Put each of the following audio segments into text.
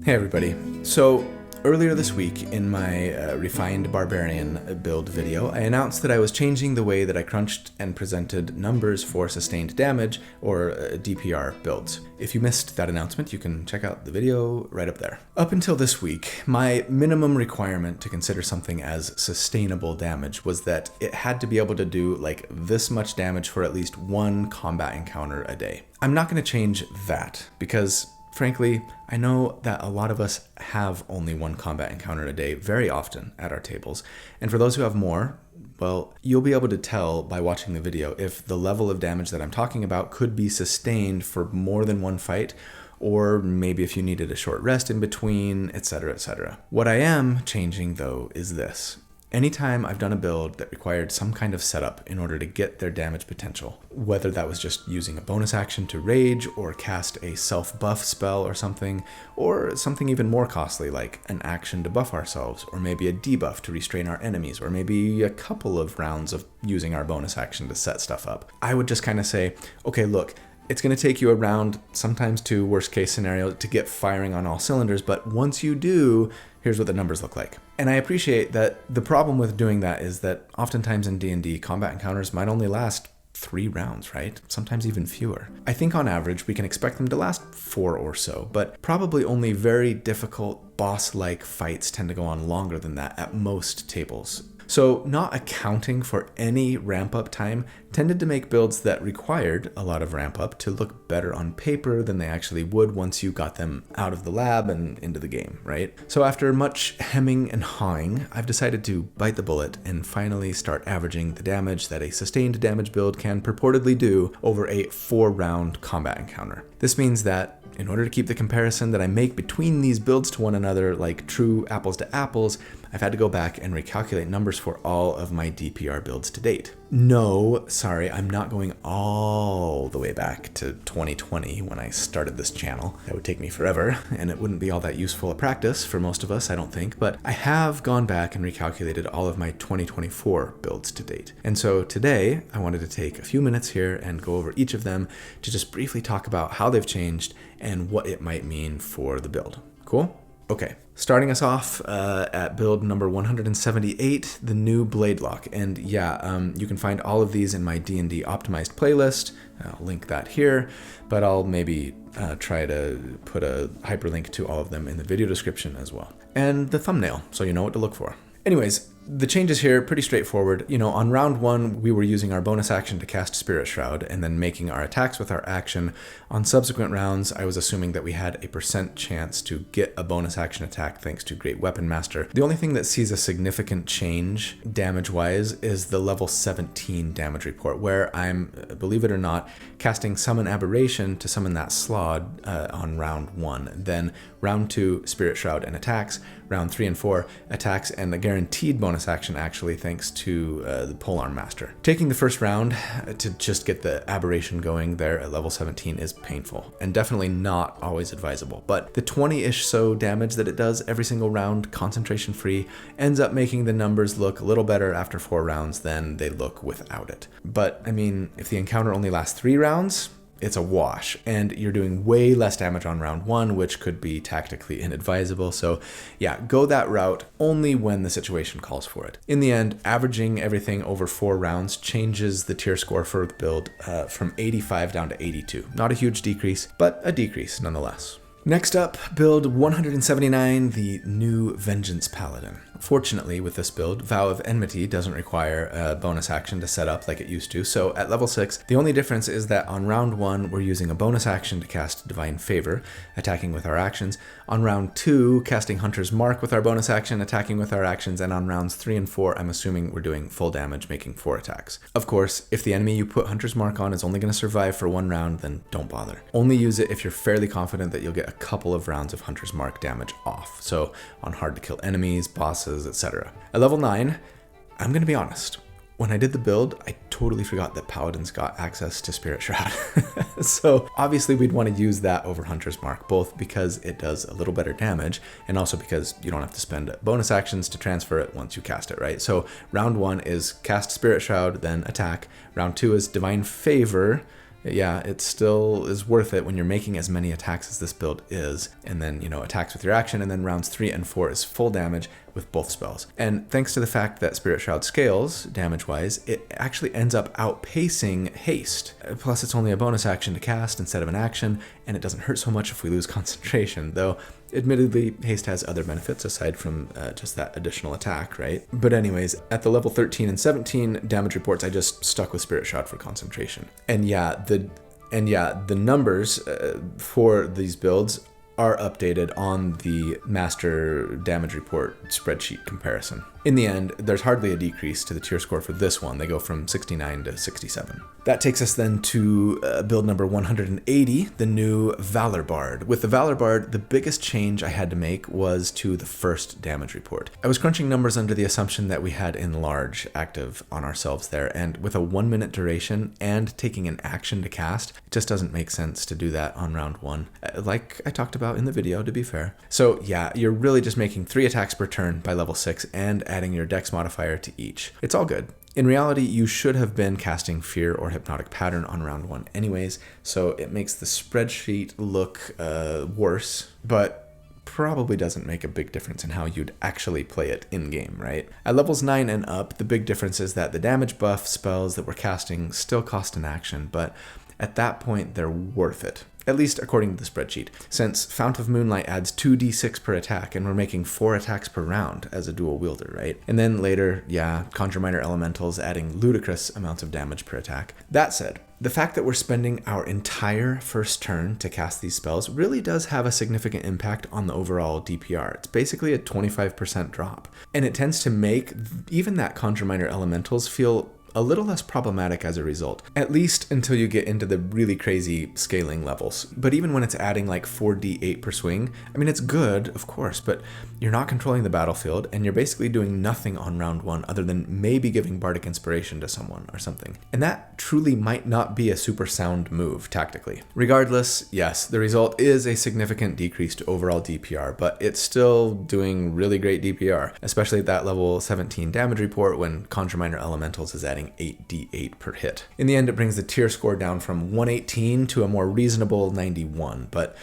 Hey everybody. So earlier this week in my refined barbarian build video, I announced that I was changing the way that I crunched and presented numbers for sustained damage or DPR builds. If you missed that announcement, you can check out the video right up there. Up until this week, my minimum requirement to consider something as sustainable damage was that it had to be able to do like this much damage for at least one combat encounter a day. I'm not going to change that because frankly, I know that a lot of us have only one combat encounter a day very often at our tables. And for those who have more, well, you'll be able to tell by watching the video if the level of damage that I'm talking about could be sustained for more than one fight, or maybe if you needed a short rest in between, etc., etc. What I am changing though is this. Anytime I've done a build that required some kind of setup in order to get their damage potential, whether that was just using a bonus action to rage or cast a self-buff spell or something even more costly like an action to buff ourselves, or maybe a debuff to restrain our enemies, or maybe a couple of rounds of using our bonus action to set stuff up, I would just kind of say, okay, look, it's going to take you a round, sometimes two, worst case scenario, to get firing on all cylinders, but once you do, here's what the numbers look like. And I appreciate that the problem with doing that is that oftentimes in D&D, combat encounters might only last 3 rounds, right? Sometimes even fewer. I think on average, we can expect them to last 4 or so, but probably only very difficult boss-like fights tend to go on longer than that at most tables. So not accounting for any ramp-up time tended to make builds that required a lot of ramp-up to look better on paper than they actually would once you got them out of the lab and into the game, right? So after much hemming and hawing, I've decided to bite the bullet and finally start averaging the damage that a sustained damage build can purportedly do over a 4-round combat encounter. This means that in order to keep the comparison that I make between these builds to one another like true apples to apples, I've had to go back and recalculate numbers for all of my DPR builds to date. No, sorry, I'm not going all the way back to 2020 when I started this channel. That would take me forever, and it wouldn't be all that useful a practice for most of us, I don't think, but I have gone back and recalculated all of my 2024 builds to date. And so today, I wanted to take a few minutes here and go over each of them to just briefly talk about how they've changed and what it might mean for the build. Cool? Okay, starting us off at build number 178, the new Bladelock. And yeah, you can find all of these in my D&D optimized playlist. I'll link that here, but I'll maybe try to put a hyperlink to all of them in the video description as well. And the thumbnail, so you know what to look for. Anyways, the changes here, pretty straightforward. You know, on round 1, we were using our bonus action to cast Spirit Shroud and then making our attacks with our action. On subsequent rounds, I was assuming that we had a % chance to get a bonus action attack thanks to Great Weapon Master. The only thing that sees a significant change damage-wise is the level 17 damage report, where I'm, believe it or not, casting Summon Aberration to summon that slot on round 1. Then round 2, Spirit Shroud and attacks. Round 3 and 4, attacks and a guaranteed bonus action actually thanks to the Polearm Master. Taking the first round to just get the aberration going there at level 17 is painful and definitely not always advisable, but the 20-ish so damage that it does every single round, concentration free, ends up making the numbers look a little better after 4 rounds than they look without it. But I mean, if the encounter only lasts 3 rounds, it's a wash, and you're doing way less damage on round 1, which could be tactically inadvisable. So yeah, go that route only when the situation calls for it. In the end, averaging everything over 4 rounds changes the tier score for the build from 85 down to 82. Not a huge decrease, but a decrease nonetheless. Next up, build 179, the new Vengeance Paladin. Fortunately, with this build, Vow of Enmity doesn't require a bonus action to set up like it used to, so at level 6, the only difference is that on round 1, we're using a bonus action to cast Divine Favor, attacking with our actions. On round 2, casting Hunter's Mark with our bonus action, attacking with our actions, and on rounds 3 and 4, I'm assuming we're doing full damage, making 4 attacks. Of course, if the enemy you put Hunter's Mark on is only going to survive for 1 round, then don't bother. Only use it if you're fairly confident that you'll get a couple of rounds of Hunter's Mark damage off, so on hard to kill enemies, bosses, etc. At level 9, I'm going to be honest. When I did the build, I totally forgot that Paladins got access to Spirit Shroud. So obviously we'd want to use that over Hunter's Mark, both because it does a little better damage and also because you don't have to spend bonus actions to transfer it once you cast it, right? So round 1 is cast Spirit Shroud, then attack. Round 2 is Divine Favor, yeah, it still is worth it when you're making as many attacks as this build is, and then, attacks with your action, and then rounds 3 and 4 is full damage with both spells. And thanks to the fact that Spirit Shroud scales, damage-wise, it actually ends up outpacing haste. Plus, it's only a bonus action to cast instead of an action, and it doesn't hurt so much if we lose concentration, though admittedly, haste has other benefits aside from just that additional attack, right? But anyways, at the level 13 and 17 damage reports, I just stuck with Spirit Shroud for concentration. And yeah, the numbers for these builds are updated on the master damage report spreadsheet comparison. In the end, there's hardly a decrease to the tier score for this one. They go from 69 to 67. That takes us then to build number 180, the new Valor Bard. With the Valor Bard, the biggest change I had to make was to the first damage report. I was crunching numbers under the assumption that we had Enlarge active on ourselves there, and with a 1 minute duration and taking an action to cast, it just doesn't make sense to do that on round 1, like I talked about in the video, to be fair. So yeah, you're really just making 3 attacks per turn by level 6 and adding your dex modifier to each. It's all good. In reality, you should have been casting Fear or Hypnotic Pattern on round 1 anyways, so it makes the spreadsheet look worse, but probably doesn't make a big difference in how you'd actually play it in-game, right? At levels 9 and up, the big difference is that the damage buff spells that we're casting still cost an action, but at that point, they're worth it. At least according to the spreadsheet, since Fount of Moonlight adds 2d6 per attack, and we're making 4 attacks per round as a dual wielder, right? And then later, yeah, Conjure Minor Elementals adding ludicrous amounts of damage per attack. That said, the fact that we're spending our entire first turn to cast these spells really does have a significant impact on the overall DPR. It's basically a 25% drop, and it tends to make even that Conjure Minor Elementals feel a little less problematic as a result, at least until you get into the really crazy scaling levels. But even when it's adding like 4d8 per swing, I mean, it's good, of course, but you're not controlling the battlefield, and you're basically doing nothing on round 1 other than maybe giving Bardic Inspiration to someone or something. And that truly might not be a super sound move tactically. Regardless, yes, the result is a significant decrease to overall DPR, but it's still doing really great DPR, especially at that level 17 damage report when Conjure Minor Elementals is adding 8d8 per hit. In the end, it brings the tier score down from 118 to a more reasonable 91, but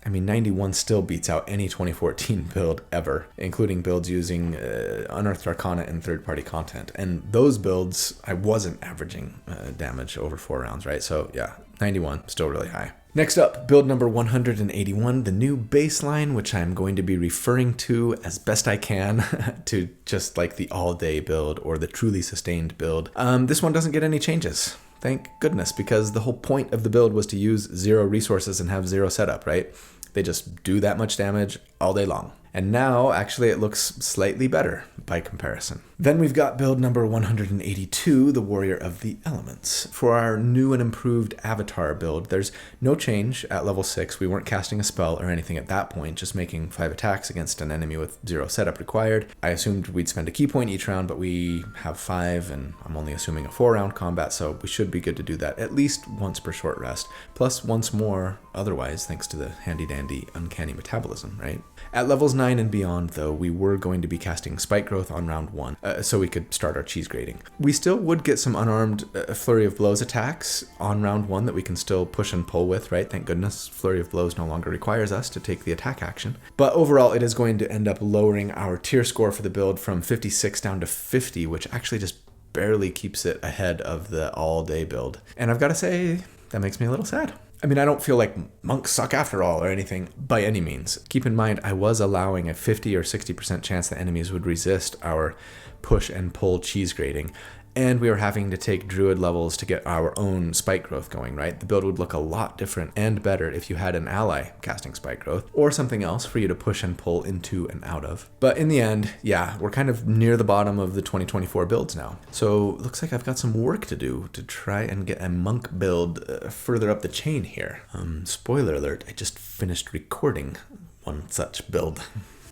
I mean, 91 still beats out any 2014 build ever, including builds using Unearthed Arcana and third-party content. And those builds, I wasn't averaging damage over 4 rounds, right? So yeah, 91, still really high. Next up, build number 181, the new baseline, which I'm going to be referring to as best I can to just like the all-day build or the truly sustained build. This one doesn't get any changes. Thank goodness, because the whole point of the build was to use 0 resources and have 0 setup, right? They just do that much damage all day long. And now, actually, it looks slightly better by comparison. Then we've got build number 182, the Warrior of the Elements. For our new and improved Avatar build, there's no change at level 6. We weren't casting a spell or anything at that point, just making 5 attacks against an enemy with 0 setup required. I assumed we'd spend a key point each round, but we have 5, and I'm only assuming a 4-round combat, so we should be good to do that at least once per short rest, plus once more otherwise, thanks to the handy-dandy Uncanny Metabolism, right? At levels 9 and beyond, though, we were going to be casting Spike Growth on round 1, so we could start our cheese grating. We still would get some unarmed Flurry of Blows attacks on round 1 that we can still push and pull with, right? Thank goodness Flurry of Blows no longer requires us to take the attack action. But overall, it is going to end up lowering our tier score for the build from 56 down to 50, which actually just barely keeps it ahead of the all-day build. And I've got to say, that makes me a little sad. I mean, I don't feel like monks suck after all or anything by any means. Keep in mind, I was allowing a 50 or 60% chance that enemies would resist our push and pull cheese grating. And we were having to take druid levels to get our own spike growth going, right? The build would look a lot different and better if you had an ally casting spike growth or something else for you to push and pull into and out of. But in the end, yeah, we're kind of near the bottom of the 2024 builds now. So looks like I've got some work to do to try and get a monk build further up the chain here. Spoiler alert, I just finished recording one such build.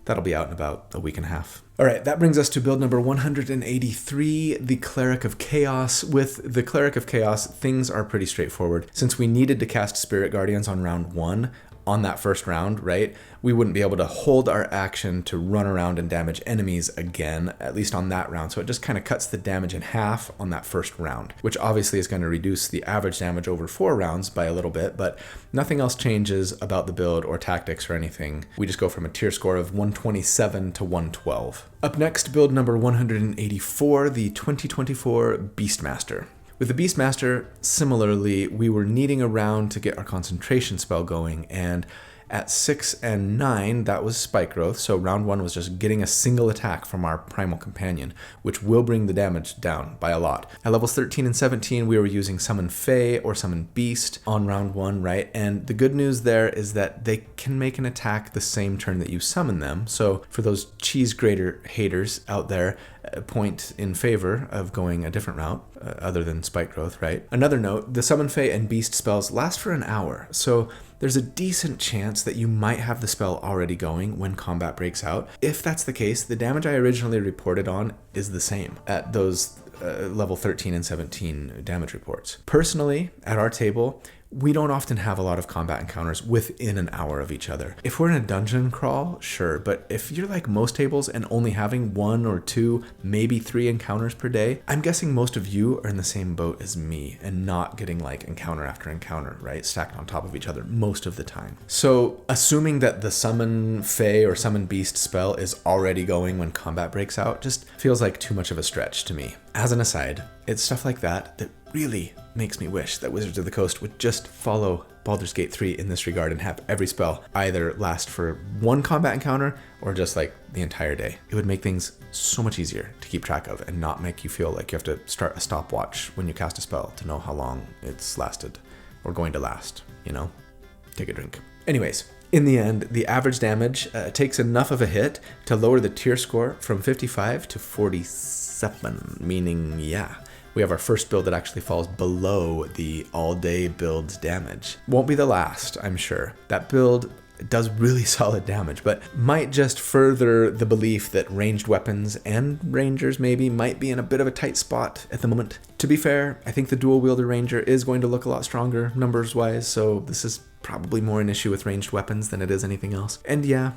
That'll be out in about a week and a half. All right, that brings us to build number 183, the Cleric of Chaos. With the Cleric of Chaos, things are pretty straightforward. Since we needed to cast Spirit Guardians on round 1, on that first round, right, we wouldn't be able to hold our action to run around and damage enemies again, at least on that round. So it just kind of cuts the damage in half on that first round, which obviously is going to reduce the average damage over 4 rounds by a little bit, but nothing else changes about the build or tactics or anything. We just go from a tier score of 127 to 112. Up next, build number 184, the 2024 Beastmaster. With the Beastmaster, similarly, we were needing a round to get our concentration spell going, and at 6 and 9, that was spike growth, so round 1 was just getting a single attack from our primal companion, which will bring the damage down by a lot. At levels 13 and 17, we were using Summon Fae or Summon Beast on round 1, right? And the good news there is that they can make an attack the same turn that you summon them, so for those cheese grater haters out there, a point in favor of going a different route other than spike growth, right? Another note, the Summon Fae and Beast spells last for an hour, so there's a decent chance that you might have the spell already going when combat breaks out. If that's the case, the damage I originally reported on is the same at those level 13 and 17 damage reports. Personally, at our table, we don't often have a lot of combat encounters within an hour of each other. If we're in a dungeon crawl, sure, but if you're like most tables and only having 1 or 2, maybe 3 encounters per day, I'm guessing most of you are in the same boat as me and not getting like encounter after encounter, right? Stacked on top of each other most of the time. So assuming that the Summon Fae or Summon Beast spell is already going when combat breaks out just feels like too much of a stretch to me. As an aside, it's stuff like that that really makes me wish that Wizards of the Coast would just follow Baldur's Gate 3 in this regard and have every spell either last for 1 combat encounter or just like the entire day. It would make things so much easier to keep track of and not make you feel like you have to start a stopwatch when you cast a spell to know how long it's lasted or going to last, you know? Take a drink. Anyways, in the end, the average damage takes enough of a hit to lower the tier score from 55 to 47, meaning, yeah, we have our first build that actually falls below the all-day build's damage. Won't be the last, I'm sure. That build does really solid damage, but might just further the belief that ranged weapons and rangers maybe might be in a bit of a tight spot at the moment. To be fair, I think the dual wielder ranger is going to look a lot stronger numbers-wise, so this is probably more an issue with ranged weapons than it is anything else. And yeah,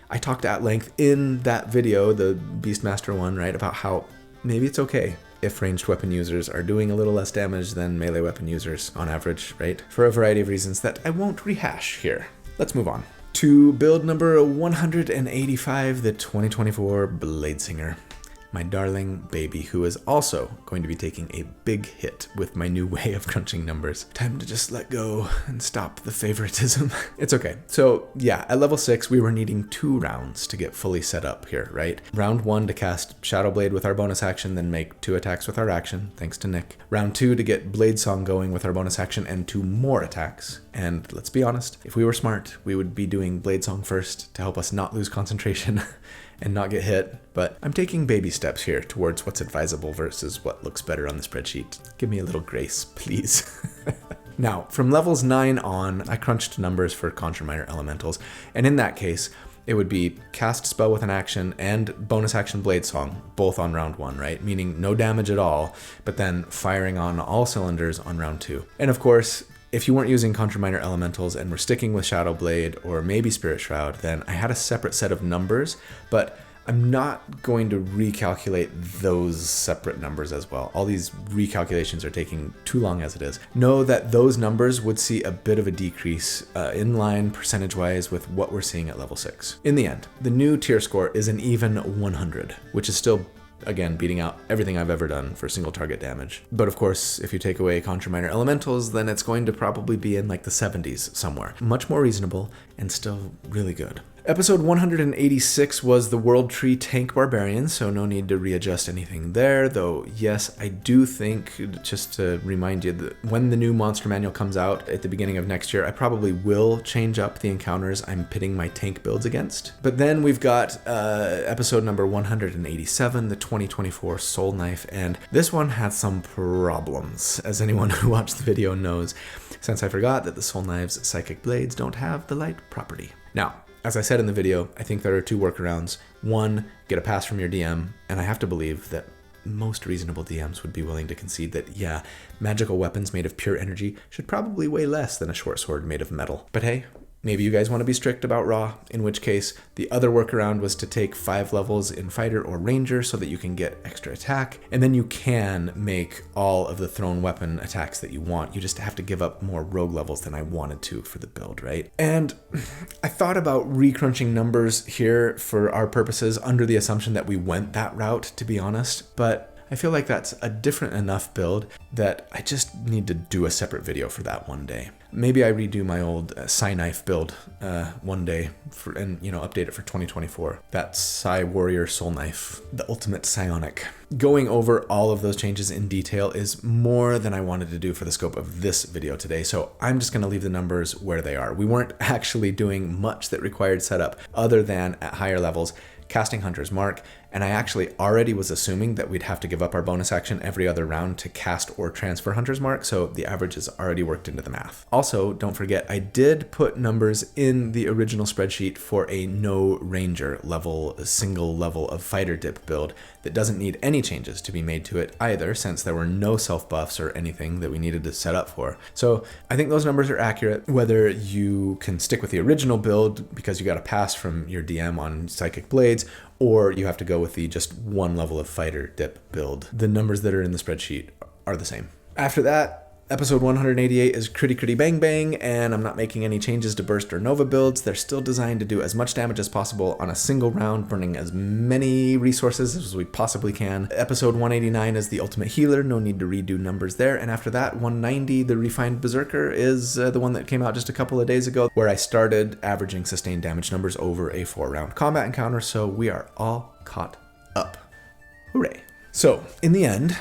I talked at length in that video, the Beastmaster one, right, about how maybe it's okay if ranged weapon users are doing a little less damage than melee weapon users on average, right? For a variety of reasons that I won't rehash here. Let's move on to build number 185, the 2024 Bladesinger. My darling baby, who is also going to be taking a big hit with my new way of crunching numbers. Time to just let go and stop the favoritism. It's okay. So yeah, at level 6, we were needing 2 rounds to get fully set up here, right? Round 1 to cast Shadow Blade with our bonus action, then make 2 attacks with our action, thanks to Nick. Round 2 to get Blade Song going with our bonus action and 2 more attacks. And let's be honest, if we were smart, we would be doing Blade Song first to help us not lose concentration and not get hit, but I'm taking baby steps here towards what's advisable versus what looks better on the spreadsheet. Give me a little grace, please. Now, from levels 9 on, I crunched numbers for Conjure Minor Elementals, and in that case, it would be cast spell with an action and bonus action Blade Song, both on round 1, right? Meaning no damage at all, but then firing on all cylinders on round 2. And of course, if you weren't using Conjure Minor Elementals and were sticking with Shadow Blade or maybe Spirit Shroud, then I had a separate set of numbers, but I'm not going to recalculate those separate numbers as well. All these recalculations are taking too long as it is. Know that those numbers would see a bit of a decrease in line percentage-wise with what we're seeing at level 6. In the end, the new tier score is an even 100, which is still again, beating out everything I've ever done for single target damage. But of course, if you take away Conjure Minor Elementals, then it's going to probably be in like the 70s somewhere. Much more reasonable and still really good. Episode 186 was the World Tree Tank Barbarian, so no need to readjust anything there, though yes, I do think, just to remind you, that when the new Monster Manual comes out at the beginning of next year, I probably will change up the encounters I'm pitting my tank builds against. But then we've got episode number 187, the 2024 Soul Knife, and this one had some problems, as anyone who watched the video knows, since I forgot that the Soul Knive's Psychic Blades don't have the light property. Now, as I said in the video, I think there are 2 workarounds. 1, get a pass from your DM, and I have to believe that most reasonable DMs would be willing to concede that, yeah, magical weapons made of pure energy should probably weigh less than a short sword made of metal. But hey, Maybe you guys want to be strict about raw, in which case the other workaround was to take 5 levels in fighter or ranger so that you can get extra attack, and then you can make all of the thrown weapon attacks that you want. You just have to give up more rogue levels than I wanted to for the build, right? And I thought about recrunching numbers here for our purposes under the assumption that we went that route, to be honest, but I feel like that's a different enough build that I just need to do a separate video for that one day. Maybe I redo my old Psi Knife build one day and update it for 2024. That Psi Warrior Soul Knife, the ultimate psionic. Going over all of those changes in detail is more than I wanted to do for the scope of this video today, so I'm just going to leave the numbers where they are. We weren't actually doing much that required setup other than at higher levels casting Hunter's Mark, and I actually already was assuming that we'd have to give up our bonus action every other round to cast or transfer Hunter's Mark, so the average is already worked into the math. Also, don't forget, I did put numbers in the original spreadsheet for a no ranger level, a single level of fighter dip build that doesn't need any changes to be made to it either, since there were no self buffs or anything that we needed to set up for. So I think those numbers are accurate, whether you can stick with the original build because you got a pass from your DM on Psychic Blades, or you have to go with the just one level of fighter dip build. The numbers that are in the spreadsheet are the same. After that, episode 188 is Critty Bang Bang, and I'm not making any changes to Burst or Nova builds. They're still designed to do as much damage as possible on a single round, burning as many resources as we possibly can. Episode 189 is the Ultimate Healer, no need to redo numbers there. And after that, 190, the Refined Berserker, is the one that came out just a couple of days ago, where I started averaging sustained damage numbers over a 4-round combat encounter, so we are all caught up. Hooray. So, in the end,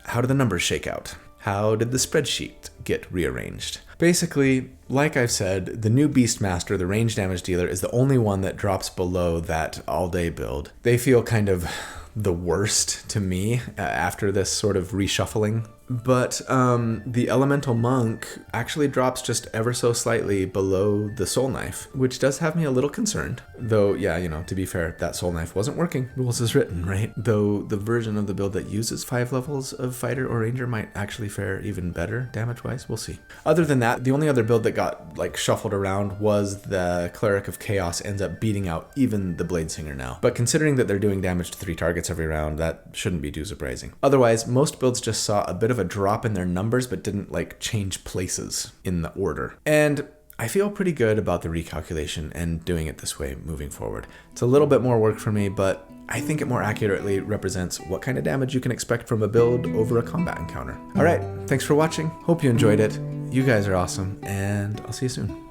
how do the numbers shake out? How did the spreadsheet get rearranged? Basically, like I've said, the new Beastmaster, the range damage dealer, is the only one that drops below that all-day build. They feel kind of the worst to me after this sort of reshuffling. But the Elemental Monk actually drops just ever so slightly below the Soul Knife, which does have me a little concerned. Though, yeah, to be fair, that Soul Knife wasn't working. Rules is written, right? Though the version of the build that uses 5 levels of Fighter or Ranger might actually fare even better damage-wise. We'll see. Other than that, the only other build that got shuffled around was the Cleric of Chaos ends up beating out even the Bladesinger now. But considering that they're doing damage to 3 targets every round, that shouldn't be too surprising. Otherwise, most builds just saw a bit of a drop in their numbers but didn't change places in the order. And I feel pretty good about the recalculation and doing it this way moving forward. It's a little bit more work for me, but I think it more accurately represents what kind of damage you can expect from a build over a combat encounter. Alright, thanks for watching. Hope you enjoyed it. You guys are awesome, and I'll see you soon.